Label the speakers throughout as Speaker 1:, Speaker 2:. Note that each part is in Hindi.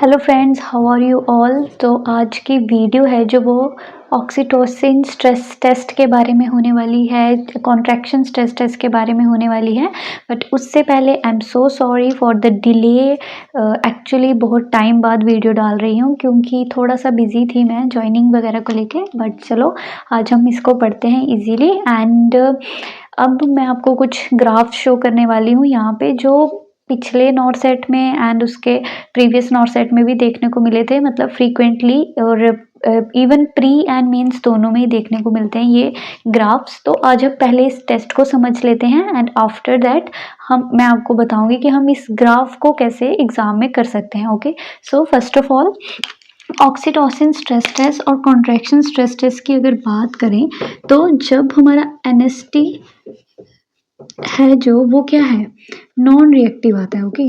Speaker 1: Hello friends, how are you all. तो आज की वीडियो है जो वो ऑक्सीटोसिन स्ट्रेस टेस्ट के बारे में होने वाली है, कॉन्ट्रैक्शन स्ट्रेस टेस्ट के बारे में होने वाली है। बट उससे पहले I am so sorry for the delay. Actually बहुत टाइम बाद वीडियो डाल रही हूँ क्योंकि थोड़ा सा बिजी थी मैं जॉइनिंग वगैरह को लेके। बट चलो आज हम इसको पढ़ते हैं इजीली। एंड अब मैं आपको कुछ ग्राफ शो करने वाली हूँ यहाँ पे, जो पिछले नॉर सेट में एंड उसके प्रीवियस नॉर सेट में भी देखने को मिले थे, मतलब फ्रीक्वेंटली और इवन प्री एंड मेंस दोनों में ही देखने को मिलते हैं ये ग्राफ्स। तो आज हम पहले इस टेस्ट को समझ लेते हैं एंड आफ्टर दैट मैं आपको बताऊंगी कि हम इस ग्राफ को कैसे एग्जाम में कर सकते हैं। Okay, so first of all oxytocin stress test और कॉन्ट्रैक्शन स्ट्रेस टेस्ट की अगर बात करें तो जब हमारा एनएसटी है जो वो क्या है, नॉन रिएक्टिव आता है। ओके,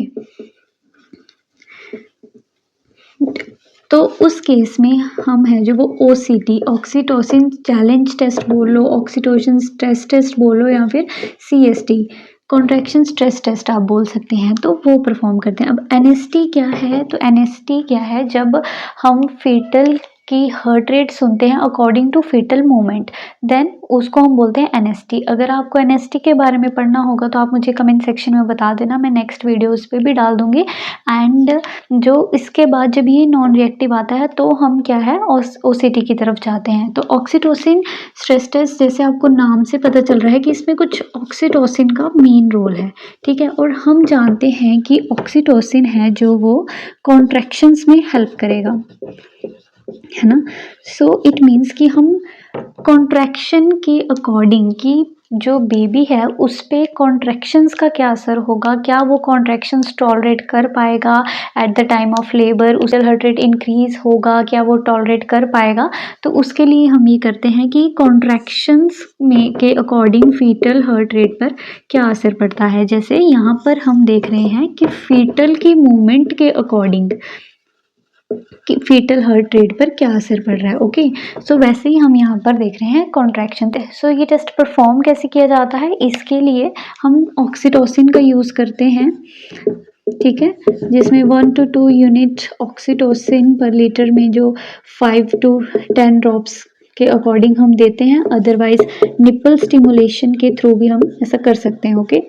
Speaker 1: तो उस केस में हम है जो वो ओसीटी, ऑक्सीटोसिन चैलेंज टेस्ट बोल लो, ऑक्सीटोसिन स्ट्रेस टेस्ट बोलो, या फिर सीएसटी कॉन्ट्रैक्शन स्ट्रेस टेस्ट आप बोल सकते हैं, तो वो परफॉर्म करते हैं। अब एनएसटी क्या है, तो एनएसटी क्या है, जब हम फेटल की हार्ट रेट सुनते हैं according to fetal movement, then उसको हम बोलते हैं एनएसटी। अगर आपको एनएसटी के बारे में पढ़ना होगा तो आप मुझे कमेंट सेक्शन में बता देना, मैं नेक्स्ट वीडियोस पे भी डाल दूंगी। एंड जो इसके बाद जब ये नॉन रिएक्टिव आता है तो हम क्या है ओसीटी की तरफ जाते हैं। तो ऑक्सीटोसिन स्ट्रेस टेस्ट, जैसे आपको नाम से पता चल रहा है कि इसमें कुछ ऑक्सीटोसिन का मेन रोल है, ठीक है। और हम जानते हैं कि ऑक्सीटोसिन है जो वो कॉन्ट्रैक्शंस में हेल्प करेगा, है ना। सो इट मीन्स कि हम कॉन्ट्रैक्शन के अकॉर्डिंग कि जो बेबी है उस पे कॉन्ट्रैक्शंस का क्या असर होगा, क्या वो कॉन्ट्रैक्शंस टॉलरेट कर पाएगा at the time of labour, उसका हार्ट रेट इंक्रीज होगा, क्या वो टॉलरेट कर पाएगा। तो उसके लिए हम ये करते हैं कि कॉन्ट्रैक्शंस में के अकॉर्डिंग फीटल हार्ट रेट पर क्या असर पड़ता है। जैसे यहाँ पर हम देख रहे हैं कि फीटल की मूवमेंट के अकॉर्डिंग कि फीटल हार्ट रेट पर क्या असर पड़ रहा है। ओके, सो वैसे ही हम यहाँ पर देख रहे हैं कॉन्ट्रैक्शन टेस्ट। सो ये टेस्ट परफॉर्म कैसे किया जाता है, इसके लिए हम ऑक्सीटोसिन का यूज़ करते हैं, ठीक है, जिसमें 1 to 2 यूनिट ऑक्सीटोसिन पर लीटर में जो 5 to 10 ड्रॉप्स के अकॉर्डिंग हम देते हैं। अदरवाइज निपल स्टिमुलेशन के थ्रू भी हम ऐसा कर सकते हैं। ओके,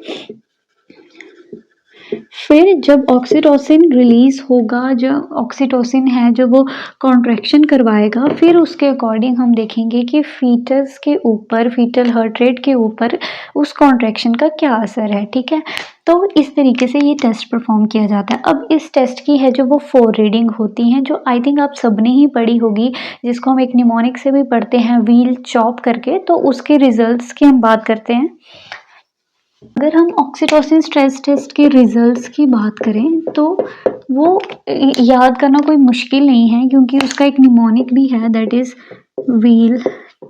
Speaker 1: फिर जब ऑक्सीटोसिन रिलीज होगा, जो ऑक्सीटोसिन है जो वो कॉन्ट्रैक्शन करवाएगा, फिर उसके अकॉर्डिंग हम देखेंगे कि फीटस के ऊपर, फीटल हार्ट रेट के ऊपर उस कॉन्ट्रैक्शन का क्या असर है, ठीक है। तो इस तरीके से ये टेस्ट परफॉर्म किया जाता है। अब इस टेस्ट की है जो वो 4 रीडिंग होती हैं, जो आई थिंक आप सबने ही पढ़ी होगी, जिसको हम एक निमोनिक से भी पढ़ते हैं, व्हील चॉप करके। तो उसके रिजल्ट्स की हम बात करते हैं। अगर हम ऑक्सीटोसिन स्ट्रेस टेस्ट के रिजल्ट्स की बात करें तो वो याद करना कोई मुश्किल नहीं है, क्योंकि उसका एक निमोनिक भी है, दैट इज व्हील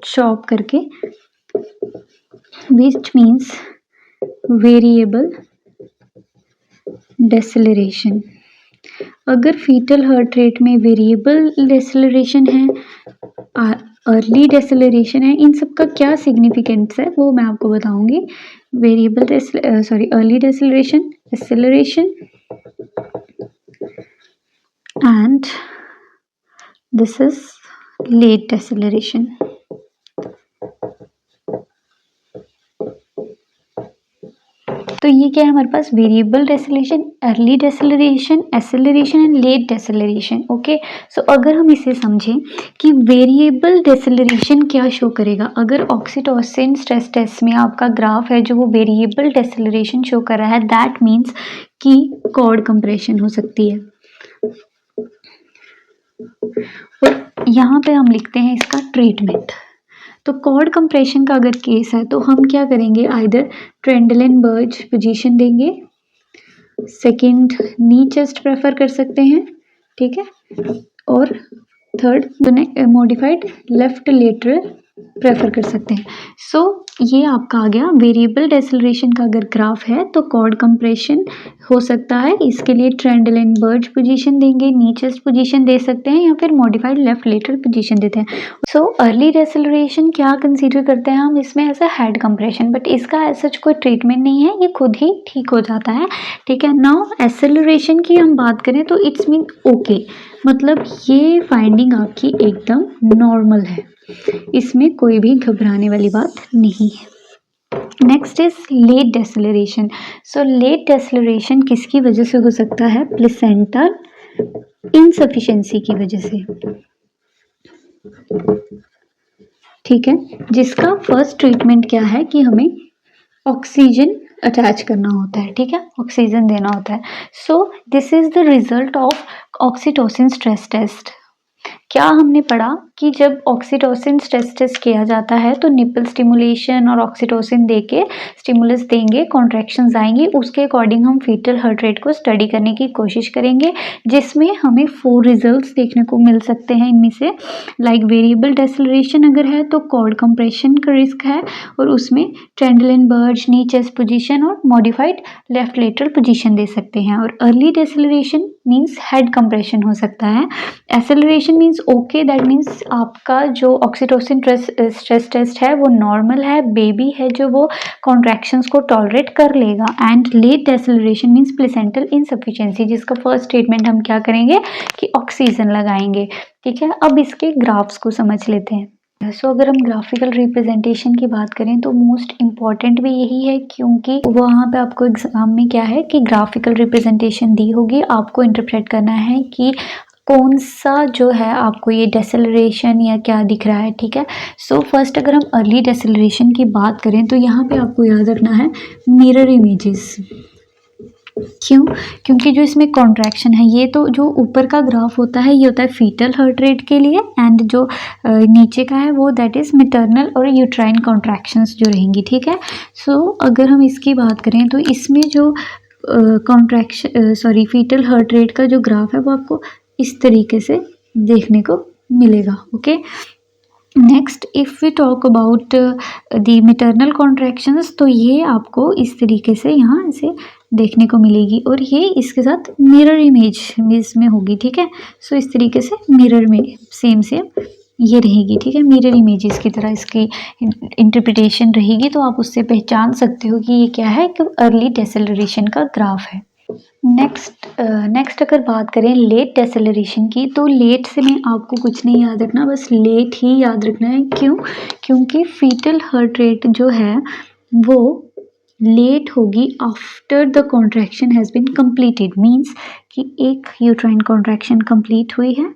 Speaker 1: चॉप करके, विच मीन्स वेरिएबल डेसेलरेशन। अगर फीटल हार्ट रेट में वेरिएबल डेसेलरेशन है, अर्ली डेसेलरेशन है, इन सब का क्या सिग्निफिकेंस है वो मैं आपको बताऊंगी। Variable early deceleration, acceleration, and this is late deceleration. तो ये क्या है हमारे पास, variable deceleration, early deceleration, acceleration and late deceleration. Okay, so अगर हम इसे समझें कि वेरिएबल डेसेलरेशन क्या शो करेगा, अगर ऑक्सीटोसिन स्ट्रेस टेस्ट में आपका ग्राफ है जो वो वेरिएबल डेसेलरेशन शो कर रहा है, दैट मीन्स कि कॉर्ड कंप्रेशन हो सकती है। और यहाँ पे हम लिखते हैं इसका ट्रीटमेंट। तो कॉर्ड कंप्रेशन का अगर केस है तो हम क्या करेंगे, आइदर ट्रेंडलेनबर्ग पोजीशन देंगे, सेकंड नी चेस्ट प्रेफर कर सकते हैं, ठीक है, और third modified left lateral prefer कर सकते हैं। सो ये आपका आ गया वेरिएबल डेसेलरेशन का अगर ग्राफ है तो कॉर्ड कंप्रेशन हो सकता है। इसके लिए ट्रेंडल बर्ज पोजीशन देंगे, नीचेस्ट पोजीशन दे सकते हैं या फिर मॉडिफाइड लेफ्ट लेटरल पोजीशन देते हैं। सो अर्ली डेसेलरेशन क्या कंसीडर करते हैं हम इसमें as a head compression, but इसका ऐसा कोई ट्रीटमेंट नहीं है, ये खुद ही ठीक हो जाता है। ठीक है, नाउ एसेलरेशन की हम बात करें तो इट्स मीन ओके, मतलब ये फाइंडिंग आपकी एकदम नॉर्मल है, इसमें कोई भी घबराने वाली बात नहीं है। Next is late deceleration. So late deceleration किसकी वजह से हो सकता है? प्लेसेंटल इनसफिशिएंसी की वजह से। ठीक है, जिसका फर्स्ट ट्रीटमेंट क्या है कि हमें ऑक्सीजन अटैच करना होता है। ठीक है, ऑक्सीजन देना होता है। So this is the result of oxytocin stress test. क्या हमने पढ़ा कि जब ऑक्सीटोसिन स्ट्रेस टेस्ट किया जाता है तो निपल स्टिमुलेशन और ऑक्सीटोसिन देके स्टिमुलस देंगे, कॉन्ट्रैक्शंस आएंगी, उसके अकॉर्डिंग हम फीटल हार्ट रेट को स्टडी करने की कोशिश करेंगे, जिसमें हमें 4 रिजल्ट्स देखने को मिल सकते हैं। इनमें से लाइक वेरिएबल डेसेलरेशन अगर है तो कॉर्ड कंप्रेशन का रिस्क है, और उसमें ट्रेंडल बर्ज, नी चेस्ट पोजीशन और मॉडिफाइड लेफ्ट लेटरल पोजीशन दे सकते हैं। और अर्ली डेसेलरेशन मीन्स हेड कंप्रेशन हो सकता है। Acceleration means okay, that means आपका जो ऑक्सीटोसिन स्ट्रेस टेस्ट है वो नॉर्मल है, बेबी है जो वो कॉन्ट्रैक्शंस को टॉलरेट कर लेगा। And late deceleration means placental insufficiency, जिसका फर्स्ट ट्रीटमेंट हम क्या करेंगे कि ऑक्सीजन लगाएंगे। ठीक है, अब इसके ग्राफ्स को समझ लेते हैं। सो अगर हम ग्राफिकल रिप्रेजेंटेशन की बात करें तो मोस्ट इम्पॉर्टेंट भी यही है, क्योंकि वहाँ पे आपको एग्जाम में क्या है कि ग्राफिकल रिप्रेजेंटेशन दी होगी, आपको इंटरप्रेट करना है कि कौन सा जो है आपको ये डेसेलरेशन या क्या दिख रहा है। ठीक है, सो फर्स्ट अगर हम अर्ली डेसेलरेशन की बात करें तो यहाँ पे आपको याद रखना है मिरर इमेजेस। क्यों? क्योंकि जो इसमें कॉन्ट्रैक्शन है, ये तो जो ऊपर का ग्राफ होता है ये होता है फीटल हार्ट रेट के लिए, एंड जो नीचे का है वो दैट इज़ मैटरनल और यूट्राइन कॉन्ट्रैक्शंस जो रहेंगी। ठीक है, सो अगर हम इसकी बात करें तो इसमें जो फीटल हार्ट रेट का जो ग्राफ है वो आपको इस तरीके से देखने को मिलेगा। Okay, next if we talk about the maternal contractions, तो ये आपको इस तरीके से यहाँ से देखने को मिलेगी, और ये इसके साथ मिरर इमेज में होगी। ठीक है, सो इस तरीके से मिरर में सेम ये रहेगी। ठीक है, मिरर इमेजेस की तरह इसकी इंटरप्रिटेशन रहेगी, तो आप उससे पहचान सकते हो कि ये क्या है, कि अर्ली डेसेलरेशन का ग्राफ है। नेक्स्ट अगर बात करें लेट डेसेलरेशन की, तो लेट से में आपको कुछ नहीं याद रखना, बस लेट ही याद रखना है। क्यों? क्योंकि फीटल हार्ट रेट जो है वो लेट होगी after the contraction has been completed, means कि एक यूट्राइन कॉन्ट्रैक्शन कंप्लीट हुई है,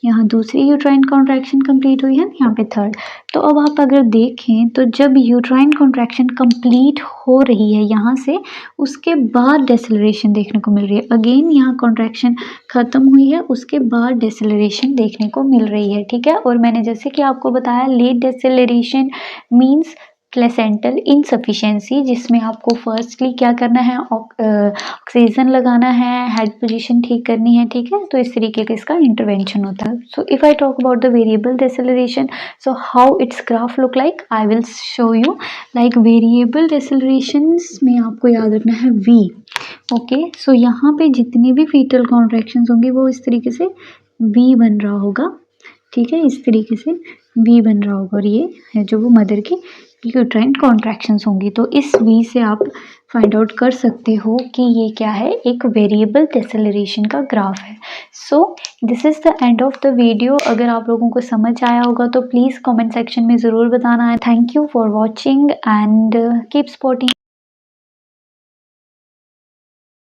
Speaker 1: यहाँ दूसरी यूट्राइन कॉन्ट्रैक्शन कंप्लीट हुई है, यहाँ पे थर्ड। तो अब आप अगर देखें तो जब यूट्राइन कॉन्ट्रैक्शन कंप्लीट हो रही है यहाँ से, उसके बाद डेसेलरेशन देखने को मिल रही है। अगेन यहाँ कॉन्ट्रैक्शन ख़त्म हुई है, उसके बाद डेसेलरेशन देखने को मिल रही है। ठीक है, और मैंने जैसे कि आपको बताया late deceleration means placental insufficiency, जिसमें आपको फर्स्टली क्या करना है, ऑक्सीजन लगाना है, हेड पोजीशन ठीक करनी है। ठीक है, तो इस तरीके का इसका इंटरवेंशन होता है। So if I talk about the variable deceleration, so how it's graph look like, I will show you. Like variable deceleration में आपको याद रखना है V। ओके, सो यहाँ पे जितनी भी फीटल कॉन्ट्रैक्शंस होंगी वो इस तरीके से V बन रहा होगा। ठीक है, इस तरीके से V बन रहा होगा, और ये है जो वो मदर की यूट्राइन कॉन्ट्रैक्शंस होंगी। तो इस V से आप फाइंड आउट कर सकते हो कि ये क्या है, एक वेरिएबल डेसेलरेशन का ग्राफ है। So this is the end of the video. अगर आप लोगों को समझ आया होगा तो प्लीज़ कमेंट सेक्शन में ज़रूर बताना है। Thank you for watching and keep supporting.